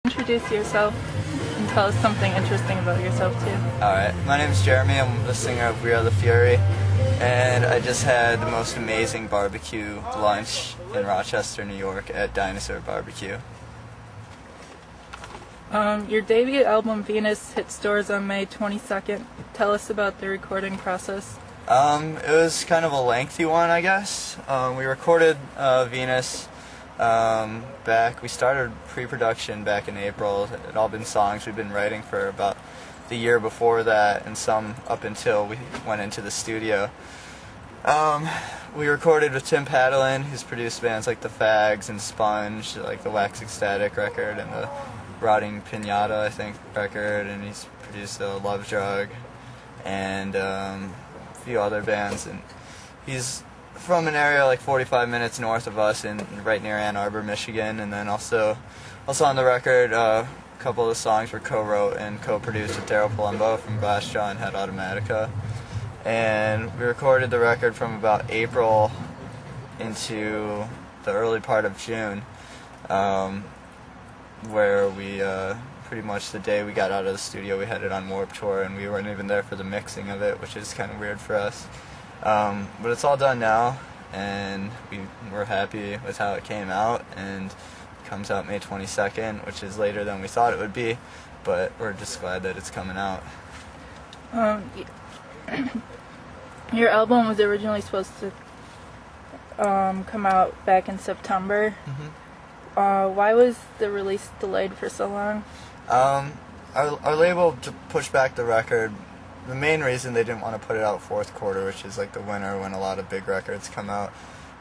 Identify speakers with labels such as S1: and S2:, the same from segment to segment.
S1: Introduce yourself and tell us something interesting about yourself too.
S2: Alright, my name is Jeremy. I'm the singer of We Are the Fury, and I just had the most amazing barbecue lunch in Rochester, New York at Dinosaur Barbecue.
S1: Your debut album Venus hit stores on May 22nd. Tell us about the recording process.
S2: It was kind of a lengthy one, I guess. We recorded Venus we started pre-production back in April. It had all been songs we'd been writing for about the year before that, and some up until we went into the studio. We recorded with Tim Paddlin, who's produced bands like The Fags and Sponge, like the Wax Ecstatic record and the Rotting Pinata, I think, record, and he's produced Love Drug and a few other bands, and he's from an area like 45 minutes north of us, right near Ann Arbor, Michigan. And then also on the record, a couple of the songs were co-wrote and co-produced with Daryl Palumbo from Glassjaw and Head Automatica. And we recorded the record from about April into the early part of June, where we pretty much the day we got out of the studio we headed on Warped Tour, and we weren't even there for the mixing of it, which is kind of weird for us. But it's all done now, and we're happy with how it came out, and it comes out May 22nd, which is later than we thought it would be, but we're just glad that it's coming out.
S1: Your album was originally supposed to come out back in September.
S2: Mm-hmm.
S1: Why was the release delayed for so long?
S2: Our label pushed back the record. The main reason they didn't want to put it out fourth quarter, which is like the winter when a lot of big records come out.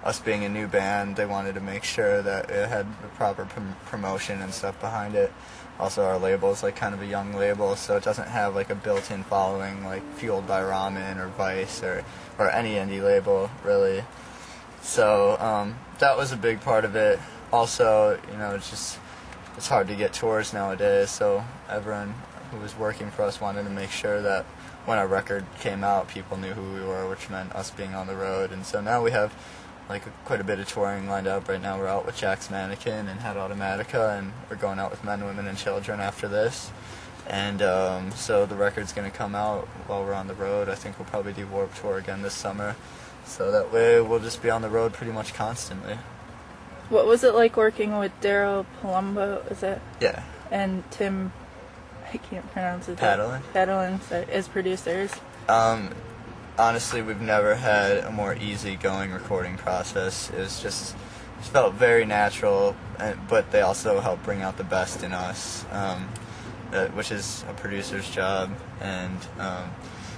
S2: Us being a new band, they wanted to make sure that it had the proper promotion and stuff behind it. Also, our label is like kind of a young label, so it doesn't have like a built-in following like Fueled by Ramen or Vice or any indie label really. So that was a big part of it. Also, it's hard to get tours nowadays, so everyone who was working for us wanted to make sure that when our record came out, people knew who we were, which meant us being on the road. And so now we have like quite a bit of touring lined up. Right now we're out with Jack's Mannequin and Head Automatica, and we're going out with Men, Women, and Children after this. And so the record's going to come out while we're on the road. I think we'll probably do Warped Tour again this summer. So that way we'll just be on the road pretty much constantly.
S1: What was it like working with Daryl Palumbo, is it?
S2: Yeah.
S1: And Tim, I can't pronounce it.
S2: Paddlin
S1: as producers.
S2: Honestly, we've never had a more easygoing recording process. It felt very natural, but they also help bring out the best in us, which is a producer's job. And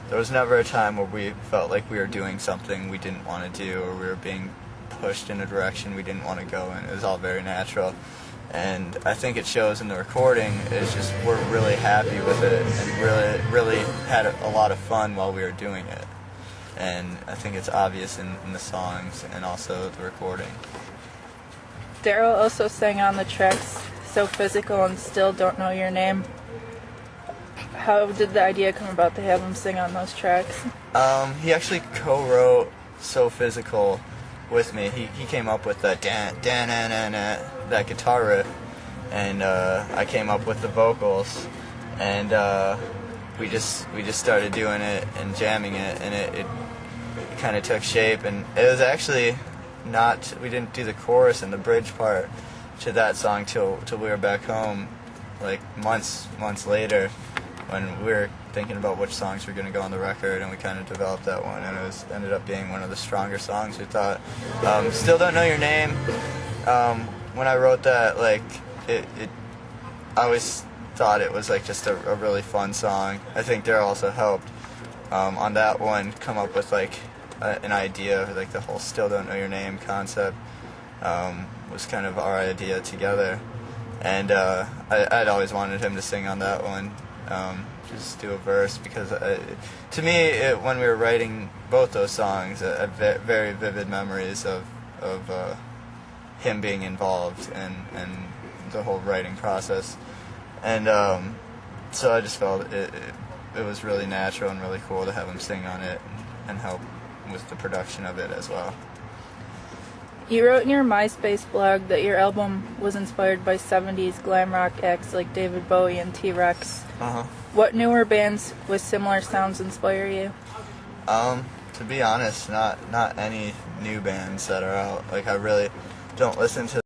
S2: there was never a time where we felt like we were doing something we didn't want to do, or we were being pushed in a direction we didn't want to go in. It was all very natural. And I think it shows in the recording. It's just we're really happy with it and really had a lot of fun while we were doing it. And I think it's obvious in the songs and also the recording.
S1: Daryl also sang on the tracks So Physical and Still Don't Know Your Name. How did the idea come about to have him sing on those tracks?
S2: He actually co-wrote So Physical with me. He came up with that that guitar riff, and I came up with the vocals, and we just started doing it and jamming it, and it kind of took shape. And it was actually we didn't do the chorus and the bridge part to that song till we were back home, like months later, when we were thinking about which songs were going to go on the record, and we kind of developed that one, and it ended up being one of the stronger songs, we thought. Still Don't Know Your Name, when I wrote that, like, I always thought it was like just a really fun song. I think Daryl also helped on that one come up with like an idea of like the whole Still Don't Know Your Name concept. Was kind of our idea together, and I'd always wanted him to sing on that one. Just do a verse, because to me, when we were writing both those songs, I have very vivid memories of him being involved and the whole writing process, and so I just felt it was really natural and really cool to have him sing on it and help with the production of it as well.
S1: You wrote in your MySpace blog that your album was inspired by 70s glam rock acts like David Bowie and T-Rex. What newer bands with similar sounds inspire you?
S2: To be honest, not any new bands that are out. Like, I really don't listen to